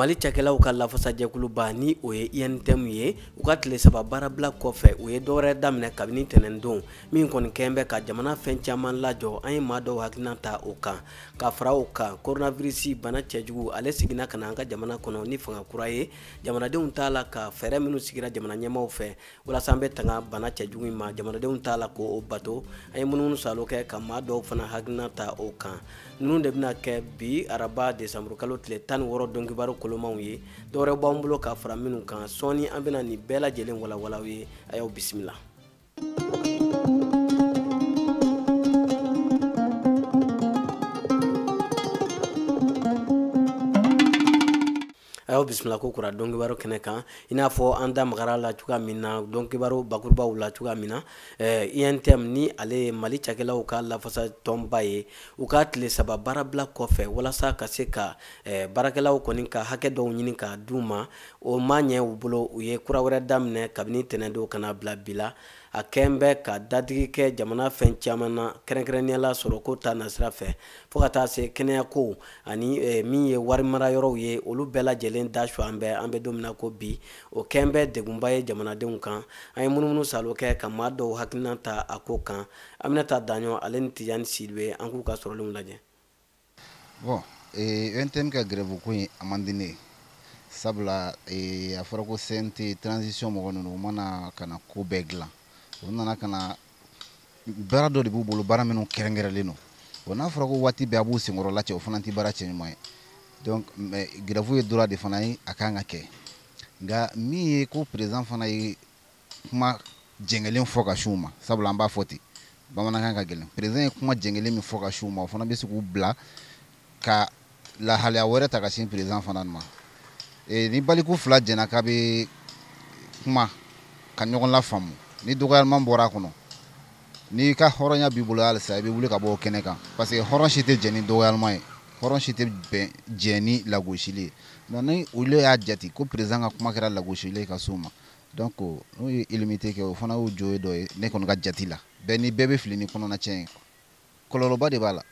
Mali cakɛlaw ka lafasajɛkuluba ni o ye INTM ye u ka tile saba baarabila kɔfɛ u ye dɔwɛrɛ daminɛ kabini tɛnɛndon min kɔni kɛn bɛ ka jamana fɛn caman lajɔ an ye maa dɔw hakilina ta o kan ka fara o kan coronavirus bana cɛjugu ale seginna ka na an ka jamana kɔnɔ ni fanga kura ye jamanadenw t'a la ka fɛɛrɛ minnu sigira jamana ɲɛmaaw fɛ walasa an bɛ tanga bana cɛjugu in ma jamanadenw t'a la ko o bato an ye munumunu salo kɛ ka maa dɔw fana hakilina ta o kan ninnu de bɛna kɛ bi araba desanburu kalo tile 16 dɔnkibaru kolomanw ye dɔwɛrɛ b'an bolo ka fara minnu kan sɔɔni an bɛna nin bɛɛ lajɛlen walawalaw ye a y'aw bisimila. Ayo bismillah ko kura dɔnkibaro kɛnɛ kan i n'a fɔ an da magara la cogoya min na dɔnkibaro bakurubaw la cogoya min na INTM ni ale ye Mali cakɛlaw ka lafasa tɔnba ye u ka tile saba baarabila kɔfɛ walasa ka se ka baarakɛlaw kɔni ka hakɛ dɔw ɲini ka d'u ma o ma ɲɛ u bolo u ye kura wɛrɛ daminɛ kabini tɛnɛndon kana bila bi la a kɛn bɛ ka dadigi kɛ jamana fɛn caman na kɛrɛnkɛrɛnniyala sɔrɔ ko ta nasira fɛ fo ka taa se kɛnɛya ko ani min ye wari mara yɔrɔw ye olu bɛɛ lajɛlen da su an bɛ don min na ko bi o kɛn bɛ degunba ye jamanadenw kan an ye munumunu salo kɛ ka maa dɔw hakilina ta a ko kan Aminata Daɲɔ ale ni Tijani Sidibe an k'u ka sɔrɔlenw lajɛ. Bon INTM ka grève ko in a man di ne ye sabula a fɔra ko CNT transition mɔgɔ ninnu u mana ka na ko bɛɛ dilan u nana ka na baara dɔ de b'u bolo baara minnu kɛrɛnkɛrɛnlen don bon n'a fɔra ko waati bɛɛ a b'u senkɔrɔ la cɛ o fana tɛ baara cɛ ɲuman ye donc grève ye droit de fana ye a kan ka kɛ nka min ye ko président fana ye kuma jɛngɛlen fɔ ka s'u ma sabula an b'a fɔ ten bamanankan ka gɛlɛn président ye kuma jɛngɛlen min fɔ ka s'u ma o fana bɛ se k'u bila ka lahalaya wɛrɛ ta ka sin président fana ma ni baliku fila jɛnna k'a bɛ kuma ka ɲɔgɔn lafaamu ni dɔgɔyaliman bɔra a kɔnɔ n'i ka hɔrɔnya b'i bolo halisa i bɛ wuli ka bɔ o kɛnɛ kan parce que hɔrɔn si tɛ jɛn ni dɔgɔyaliman ye hɔrɔn si tɛ jɛn ni lagosili ye donc ni olu y'a jate ko président ka kuma kɛra lagosili ye ka s'o ma donc n'o ye illimité kɛ o fana y'o jo ye dɔ ye ne kɔni ka jate la bɛɛ ni bɛɛ bɛ fili ni kɔnɔna tiɲɛ ye kɔlɔlɔba de b'a la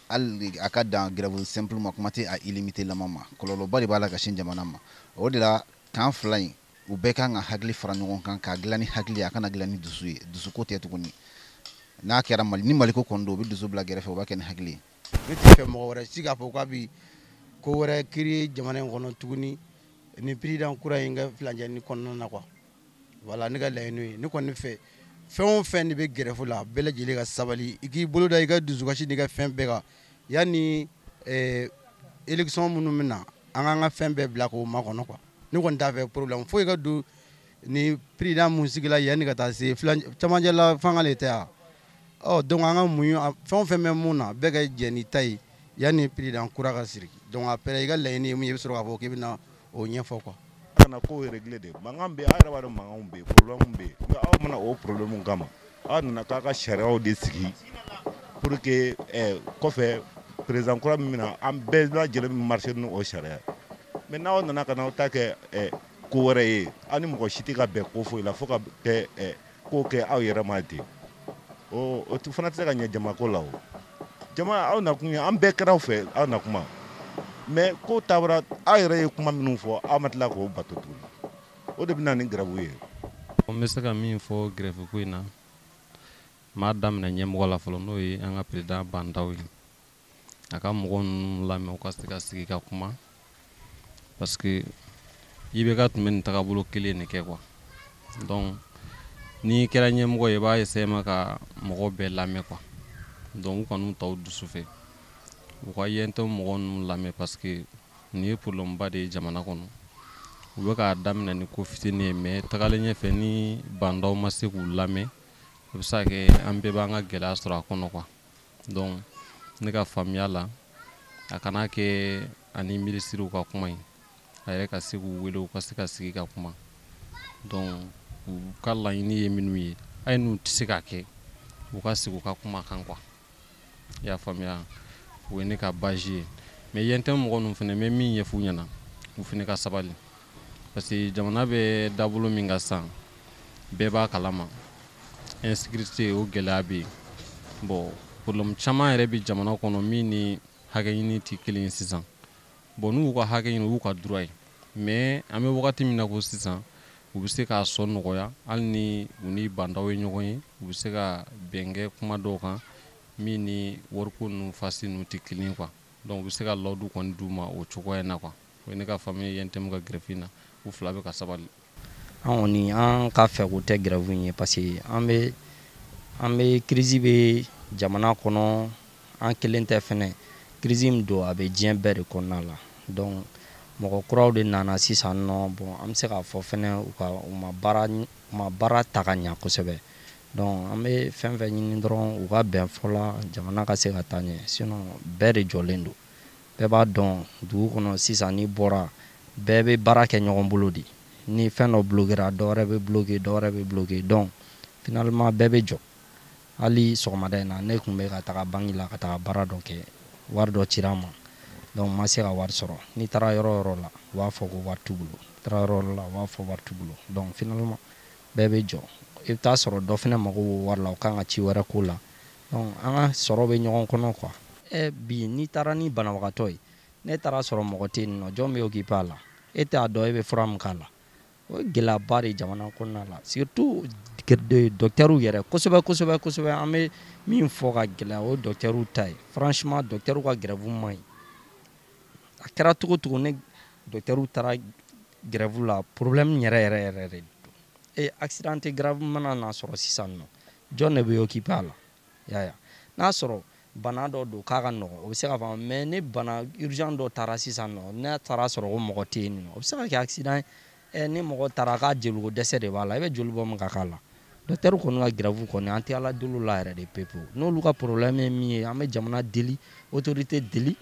hali a ka dan grève simple ma kuma tɛ a illimité lama ma kɔlɔlɔba de b'a la ka sin jamana ma o de la kan fila in u bɛɛ kan ka hakili fara ɲɔgɔn kan k'a dilan ni hakili a kana dilan ni dusu ye dusuko tɛ tuguni n'a kɛra Mali ni Maliko kɔni don u bɛ dusu bila gɛrɛfɛ u b'a kɛ ni hakili ye. Ne tɛ fɛ mɔgɔ wɛrɛ si k'a fɔ k'a bɛ ko wɛrɛ créer jamana in kɔnɔ tuguni ni président kura in ka filajɛni kɔnɔna na quoi voilà ne ka laɲini ye ne kɔni fɛ fɛn o fɛn de bɛ gɛrɛfɛ la bɛɛ lajɛlen ka sabali i k'i bolo da i ka dusukasi n'i ka fɛn bɛɛ kan yanni élection minnu bɛ na an k'an ka fɛn bɛɛ bila k'o makɔnɔ quoi ne kɔni t'a fɛ problème foyi ka don ni président mun sigila yanni ka taa se camancɛ la fanga de tɛ wa donc an ka muɲu fɛn o fɛn bɛ mun na bɛɛ ka jɛ ni ta ye yanni président kura ka siri donc après i ka laɲini ye mun ye i bɛ sɔrɔ k'a fɔ k'i bɛna o ɲɛfɔ quoi. Kana ko régler de mankan bɛ a yɛrɛ b'a dɔn mankanw bɛ problème bɛ nka aw mana o problème kama aw nana k'a ka sariyaw de sigi pour que kɔfɛ président kura min bɛna an bɛɛ lajɛlen bɛ marcher ni o sariya mais n'aw nana ka na aw ta kɛ ko wɛrɛ ye aw ni mɔgɔ si tɛ ka bɛn ko foyi la fo ka kɛ ko kɛ aw yɛrɛ ma ten o fana tɛ se ka ɲɛ jamako la o jama aw nakun ye an bɛɛ kɛra aw fɛ aw na kuma mais ko tabara aw yɛrɛ ye kuma minnu fɔ aw ma tila k'o bato tuguni o de bɛ na ni grève ye. n bɛ se ka min fɔ grève ko in na m'a daminɛ ɲɛmɔgɔ la fɔlɔ n'o ye an ka président Bandaw ye a ka mɔgɔ ninnu lamɛn u ka se ka sigi ka kuma parce que IBK tun bɛ nin tagabolo kelen de kɛ quoi donc n'i kɛra ɲɛmɔgɔ ye i b'a essayer ka mɔgɔ bɛɛ lamɛn quoi donc u kan'u ta u dusu fɛ u ka INTM mɔgɔ ninnu lamɛn parce que nin ye problème ba de ye jamana kɔnɔ u bɛ k'a daminɛ ni ko fitinin ye mais tagalen ɲɛfɛ ni Bandaw ma se k'u lamɛn o bɛ se ka kɛ an bɛɛ b'an ka gɛlɛya sɔrɔ a kɔnɔ quoi donc ne ka faamuya la a kana kɛ ani minisiriw ka kuma ye a yɛrɛ ka se k'u wele u ka se ka sigi ka kuma donc u ka laɲini ye minnu ye hali n'u tɛ se k'a kɛ u ka sigi u ka kuma kan quoi i y'a faamuya o ye ne ka base ye mais INTM mɔgɔ ninnu fana n bɛ min ɲɛf'u ɲɛna u fana ka sabali parce que jamana bɛ dabolo min ka san bɛɛ b'a kalama insécurité o gɛlɛya bɛ yen bon problème caman yɛrɛ bɛ jamana kɔnɔ min ni hakɛ ɲini tɛ kelen ye sisan bon n'u ka hakɛ ɲini u y'u ka droit ye mais an bɛ wagati min na ko sisan u bɛ se k'a sɔn nɔgɔya hali ni u ni bandaw ye ɲɔgɔn ye u bɛ se ka bɛn kɛ kuma dɔw kan min ni wariko ninnu fasi ninnu tɛ kelen quoi donc u bɛ se ka lawudu kɔni d'u ma o cogoya in na quoi o ye ne ka faamuya ye NTM ka greffe in na u fila bɛ ka sabali. An kɔni an ka fɛ ko tɛ grève in ye parce que an bɛ crise bɛ jamana kɔnɔ an kelen tɛ fɛnɛ crise min don a bɛ diɲɛ bɛɛ de kɔnɔna la donc mɔgɔ kuraw de nana sisan nɔ bon an bɛ se k'a fɔ fɛnɛ u ma baara ta ka ɲɛ kosɛbɛ donc an bɛ fɛn fɛn ɲini dɔrɔn u ka bɛn fɔla jamana ka se ka taa ɲɛ sinon bɛɛ de jɔlen don bɛɛ b'a dɔn dugu kɔnɔ sisan n'i bɔra bɛɛ bɛ baara kɛ ɲɔgɔn bolo de ni fɛn dɔ bloquera dɔwɛrɛ bɛ bloquer donc finalement bɛɛ bɛ jɔ hali sɔgɔmada in na ne tun bɛ ka taga banque la ka taga baara dɔ kɛ wari dɔ cira n ma donc ma se ka wari sɔrɔ n'i taara yɔrɔ o yɔrɔ la u b'a fɔ ko wari t'u bolo taara yɔrɔ la u b'a fɔ wari t'u bolo donc finalement bɛɛ bɛ jɔ i bɛ taa sɔrɔ dɔ fana mago b'o wari la o kan ka ci wɛrɛ k'o la donc an ka sɔrɔ bɛ ɲɔgɔn kɔnɔ quoi bi n'i taara ni banabagatɔ ye ne taara sɔrɔ mɔgɔ tɛ yen nɔ jɔn bɛ occupé a la e t'a dɔn e bɛ fura min k'a la o ye gɛlɛyaba de jamana kɔnɔna la surtout docteurw yɛrɛ kosɛbɛ an bɛ min fɔ ka gɛlɛya o ye docteurw ta ye franchement docteurw ka grève man ɲi a kɛra cogo cogo ne docteurw taara grève la problème yɛrɛ de don accident grave mana na sɔrɔ sisan nɔ jɔn de bɛ occupé a la yaya n'a sɔrɔ bana dɔ don k'a ka nɔgɔ o bɛ se ka faamu mais ni bana urgent dɔ taara sisan nɔ n'a taara sɔrɔ ko mɔgɔ tɛ yen nɔ o bɛ se ka kɛ accident ni mɔgɔ taara k'a jeliko dɛsɛ de b'a la i bɛ joli bɔ min ka k'a la docteur kɔni ka grève kɔni an tɛ ala deli la yɛrɛ de pepe n'olu ka problème ye min ye an bɛ jamana deli autorité deli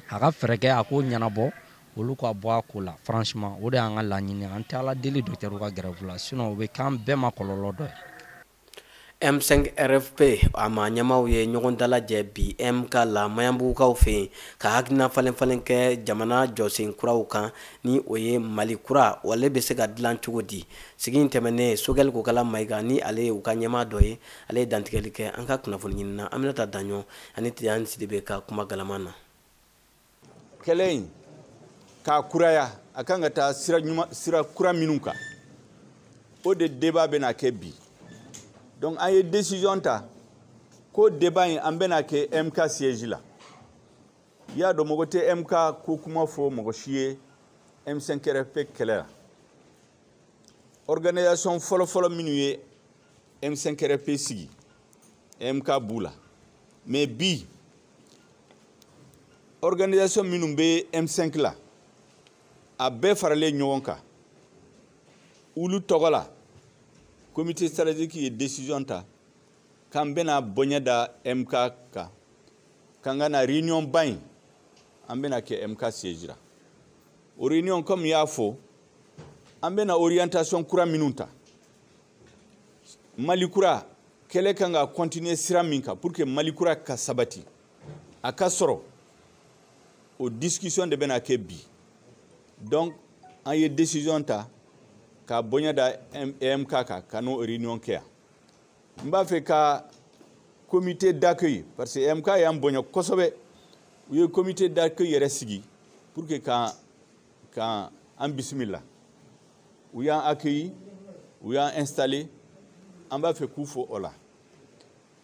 a ka fɛɛrɛ kɛ a k'o ɲɛnabɔ olu ka bɔ a ko la franchement o de y'an ka laɲini an tɛ ala deli docteur ka grève la sinon o bɛ k'an bɛɛ ma kɔlɔlɔ dɔ ye. M5 RFP a ma ɲɛmaw ye ɲɔgɔn dalajɛ bi MK la Mayanbugukaw fɛ yen ka hakilina falen kɛ jamana jɔsen kuraw kan ni o ye Mali kura wale bɛ se ka dilan cogo di sigi in tɛmɛnen Sogɛli Kokala Mayiga ni ale ye u ka ɲɛmaa dɔ ye ale ye dantigɛli kɛ an ka kunnafoni ɲini na Aminata Daɲɔ ani Tijani Sidibe ka kuma galaman na. Kɛlɛ in k'a kuraya a kan ka taa sira kura minnu kan o de débat bɛna kɛ bi. Donc an ye décision ta ko débat in an bɛna kɛ MK siège la i y'a dɔn mɔgɔ tɛ MK ko kuma fɔ mɔgɔ si ye M5 RFP kɛlɛ la organisation fɔlɔfɔlɔ minnu ye M5 RFP sigi MK b'u la mais bi organisation minnu bɛ M5 la a bɛɛ faralen ɲɔgɔn kan olu tɔgɔ la comité stratégique ye décision ta k'an bɛna bonya da MK kan k'an ka na réunion ba in an bɛna kɛ MK siège la o réunion comme y'a fɔ an bɛna orientation kura minnu ta Mali kura kɛlɛ kan ka continuer sira min kan pour que Mali kura ka sabati a ka sɔrɔ o discussion de bɛna kɛ bi donc an ye décision ta ka bonya da MK ka n'o réunion kɛ yan n b'a fɛ ka comité d'accueil parce que MK y'an bonya kosɛbɛ u ye comité d'accueil yɛrɛ sigi pour que ka an bisimila u y'an accueilli u y'an installé an b'a fɛ k'u fo o la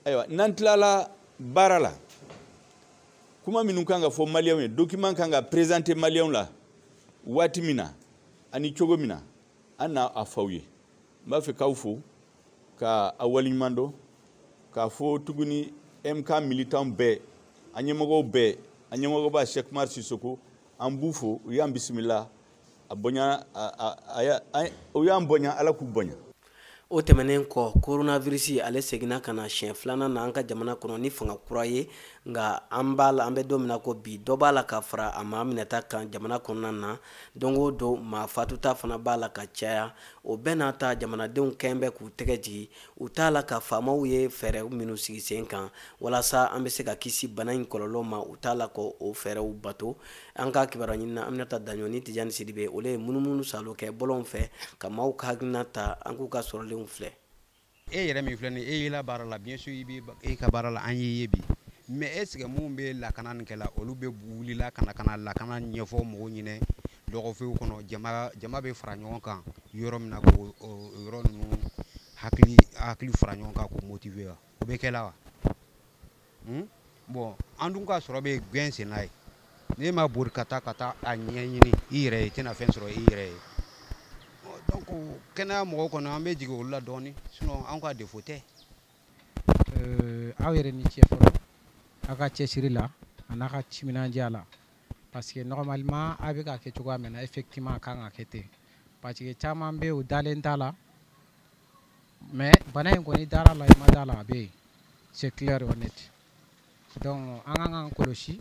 ayiwa n'an tilala baara la kuma minnu kan ka fɔ maliyɛnw ye document kan ka présenter maliyɛnw la waati min na ani cogo min na an na a f'aw ye n b'a fɛ k'aw fo ka a waleɲuman dɔn k'a fɔ tuguni MK militant bɛɛ a ɲɛmɔgɔw bɛɛ a ɲɛmɔgɔba Cheikh Umar Sisoko an b'u fo u y'an bisimila a bonya u y'an bonya ala k'u bonya. O tɛmɛnen kɔ coronavirus ale seginna ka na siɲɛ filanan na an ka jamana kɔnɔ ni fanga kura ye nka an bɛ don min na ko bi dɔ b'a la ka fara a maa minɛta kan jamana kɔnɔna na don o don maa fatuta fana b'a la ka caya o bɛɛ n'a ta jamanadenw kɛn bɛ k'u tɛgɛ jigi u t'a la ka faamaw ye fɛɛrɛ minnu sigi sen kan walasa an bɛ se ka kisi bana in kɔlɔlɔ ma u t'a la ko o fɛɛrɛw bato an ka kibaruya ɲini na Aminata Daɲɔ ni Tijani Sidibe olu ye munumunu salo kɛ bɔlɔn fɛ ka maaw ka hakilina ta an k'u ka sɔrɔlenw filɛ. E yɛrɛ min filɛ nin e y'i la baara la bien sûr i bɛ e ka baara la an y'i ye bi mais est ce que mun be lakana nin kɛla olu be wulila kana lakana ɲɛfɔ mɔgɔw ɲinɛ lɔgɔfew kɔnɔ jama be fara ɲɔgɔn kan yɔrɔ min na ko yɔrɔ ninnu hakili fara ɲɔgɔn kan ko motiver wa o be kɛla wa bon an dun ka sɔrɔ be gɛn sen n'a ye n'e ma bori ka taa a ɲɛɲini i yɛrɛ ye i tɛna fɛn sɔrɔ i yɛrɛ ye donc kɛnɛya mɔgɔw kɔnɔ an be jigin olu la dɔɔni sinon an ka défaut tɛ aw yɛrɛ ni cɛ fɔlɔ a ka cɛsiri la a n'a ka timinandiya la parce que normalement a bɛ ka kɛ cogoya min na effectivement a kan ka kɛ ten parce que caman bɛ u dalen t'a la mais bana in kɔni dara la i ma da la a bɛ yen c'est clair et honnête donc an kan k'an kɔlɔsi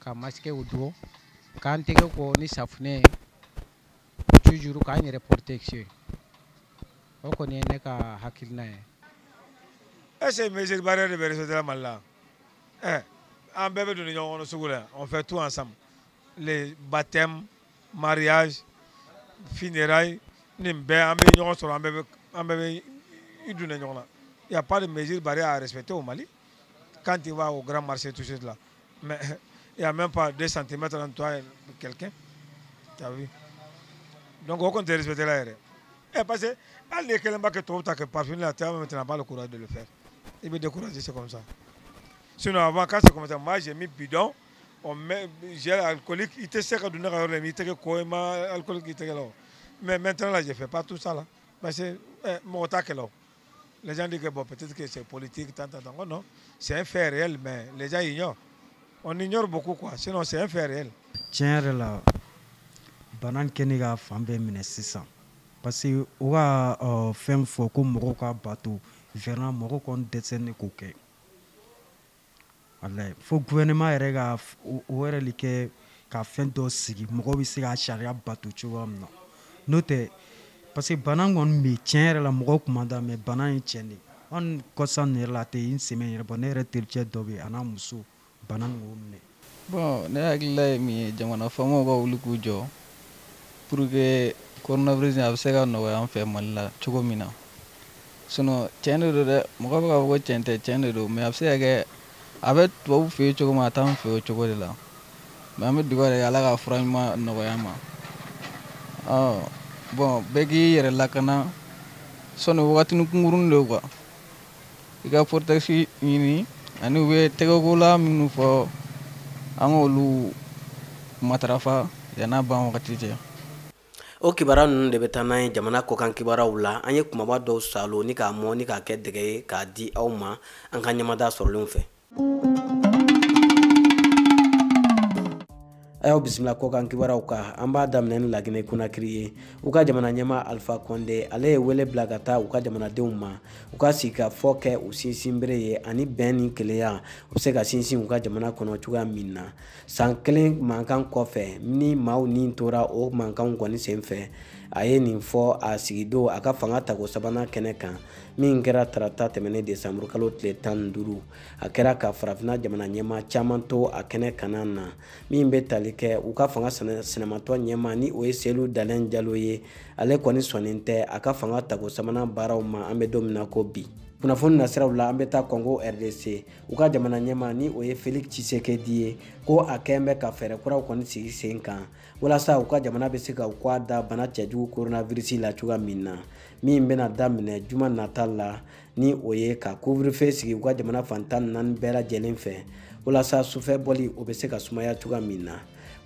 ka masquew don k'an tɛgɛ ko ni safunɛ toujours k'an yɛrɛ protection o kɔni ye ne ka hakilina ye. Est-ce que mesures barrières de respecter la Mali la en bɛɛ bɛ don ni ɲɔgɔn kɔnɔ sugu la on fait tout ensemble les baptêmes mariages funérailles nin bɛɛ an bɛ ɲɔgɔn sɔrɔ an bɛɛ bɛ i donna ɲɔgɔn na il y a pas de mesures barrières à respecter au Mali quand tu vas au grand marché tout ça là mais il y a même pas 2 centimètres entre toi et quelqu'un tu as vu donc on compte respecter la yɛrɛ parce que hali ni kelen b'a kɛ tɔw ta kɛ parfum la tu as maintenant pas le courage de le faire il be décourager c'est comme ça. Sinon, avant, quand c'est comme ça, moi j'ai mis bidon, on met gel alcoolique, il était sec à donner à l'heure, il était alcoolique, il était là. Mais maintenant, là, je ne fais pas tout ça là. Parce que, mon tac là. Les gens disent que bon, peut-être que c'est politique, tant. Non, c'est un fait réel, mais les gens ignorent. On ignore beaucoup quoi, sinon c'est un fait réel. Tiens, là, banan keniga fambe mine sisan. Parce que, on a fait un faux comme Moroka bateau, vraiment Moroko décennie coquet. Wallahi fo gouvernement yɛrɛ ka o yɛrɛ de kɛ ka fɛn dɔ sigi mɔgɔw bɛ se ka sariya bato cogoya min na n'o tɛ parce que bana kɔni bɛ tiɲɛ yɛrɛ la mɔgɔw kun man da mais bana ye tiɲɛ de an kɔsan nin yɛrɛ la a tɛ une semaine yɛrɛ bɔ ne yɛrɛ tericɛ dɔ bɛ yen a n'a muso bana nin y'o minɛ. Bon ne hakilila ye min ye jamana faamaw ka wuli k'u jɔ pour que coronavirus a bɛ se ka nɔgɔya an fɛ Mali la cogo min na sinon tiɲɛ de don dɛ mɔgɔ bɛ k'a fɔ ko tiɲɛ tɛ tiɲɛ de don mais a bɛ se ka kɛ a bɛ tubabu fɛ yen cogo min a t'an fɛ o cogo de la mais an bɛ dugawu de kɛ Ala ka fura ɲuman nɔgɔya an ma bon bɛɛ k'i yɛrɛ lakana sɔnni wagatinin kunkurunin de quoi i ka protection ɲini ani u bɛ tɛgɛkola minnu fɔ an k'olu matarafa yan'a ban wagati cɛ. O kibaruya ninnu de bɛ taa n'an ye jamana kɔkan kibaruyaw la an ye kumaba dɔw salo ni k'a mɔ ni k'a kɛ dɛgɛ ye k'a di aw ma an ka ɲɛmada sɔrɔlenw fɛ. Ayo bisimila kɔkan kibaruyaw ka an b'a daminɛ ni Laginɛ Conakry ye u ka jamana ɲɛmaa Alpha Condé ale ye wele bila ka taa u ka jamanadenw ma u ka sigi ka fɔ kɛ u sinsinbere ye ani bɛn ni kelenya u bɛ se ka sinsin u ka jamana kɔnɔ cogoya min na san kelen mankan kɔfɛ ni maaw ni tora o mankanw kɔni senfɛ a ye nin fɔ a sigidon a ka fanga tago sabanan kɛnɛ kan min kɛra tarata tɛmɛnen desanburu kalo tile 15 a kɛra ka farafina jamana ɲɛmaa caman to a kɛnɛ kanan na min bɛ tali kɛ u ka fanga sɛnɛmatɔ ɲɛmaa ni o ye Selu Dalen Jalo ye ale kɔni sɔnnen tɛ a ka fanga tago sabanan baaraw ma an bɛ don min na ko bi. Kunnafoni nasiraw la an bɛ taa Congo RDC u ka jamana ɲɛmaa ni o ye Félix Tshisekedi ye ko a kɛn bɛ ka fɛɛrɛ kuraw kɔni sigi sen kan walasa u ka jamana bɛ se ka u k'a da bana cɛjugu coronavirus la cogoya min na min bɛna daminɛ juma nata la ni o ye ka couvre-feu sigi u ka jamana fantan 4 bɛɛ lajɛlen fɛ walasa sufɛ bɔli o bɛ se ka sumaya cogoya min na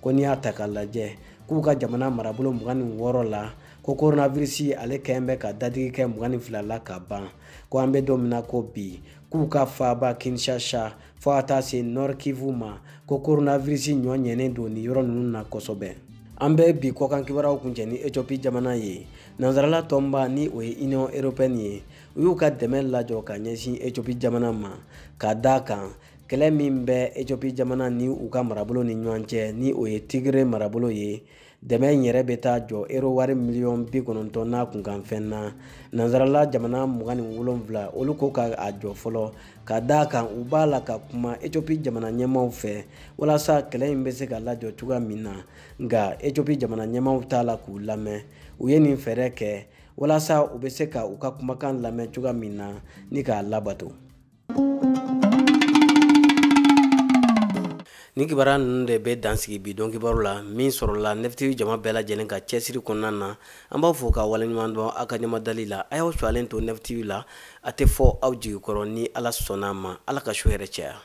ko n'i y'a ta k'a lajɛ k'u ka jamana marabolo 26 la ko coronavirus ale kɛn bɛ ka dadigi kɛ 22 la ka ban ko an bɛ don min na ko bi k'u ka faaba Kinshasa fo ka taa se Nord Kivu ma ko coronavirus ɲɔ ɲɛnen don ni yɔrɔ ninnu na kosɛbɛ. An bɛ bi kɔkan kibaruyaw kuncɛ ni Ethiopie jamana ye nanzarala tɔnba ni o ye Union Européenne ye u y'u ka dɛmɛ lajɔ ka ɲɛsin Ethiopie jamana ma ka d'a kan kɛlɛ min bɛ Ethiopie jamana ni u ka marabolo ni ɲɔgɔn cɛ ni o ye Tigre marabolo ye dɛmɛ in yɛrɛ bɛ taa jɔ euro wari miliyɔn 90 n'a kunkanfɛn na nanzarala jamana 27 olu ko ka a jɔ fɔlɔ ka d'a kan u b'a la ka kuma Ethiopie jamana ɲɛmaaw fɛ walasa kɛlɛ in bɛ se ka lajɔ cogoya min na nka Ethiopie jamana ɲɛmaaw t'a la k'u lamɛn u ye nin fɛɛrɛ kɛ walasa u bɛ se ka u ka kumakan lamɛn cogoya min na ni k'a labato. ni kibara ninnu de bɛ dansigi bi dɔn kibaru la min sɔrɔla nefti jama bɛɛ lajɛlen ka cɛsiri kɔnɔna na an b'a fɔ ka waleɲuman dɔn aw ka ɲamadali la a y'aw sualen to nefti la a tɛ fɔ aw jigi kɔrɔ ni ala sɔnna ma ala ka su hɛrɛ caya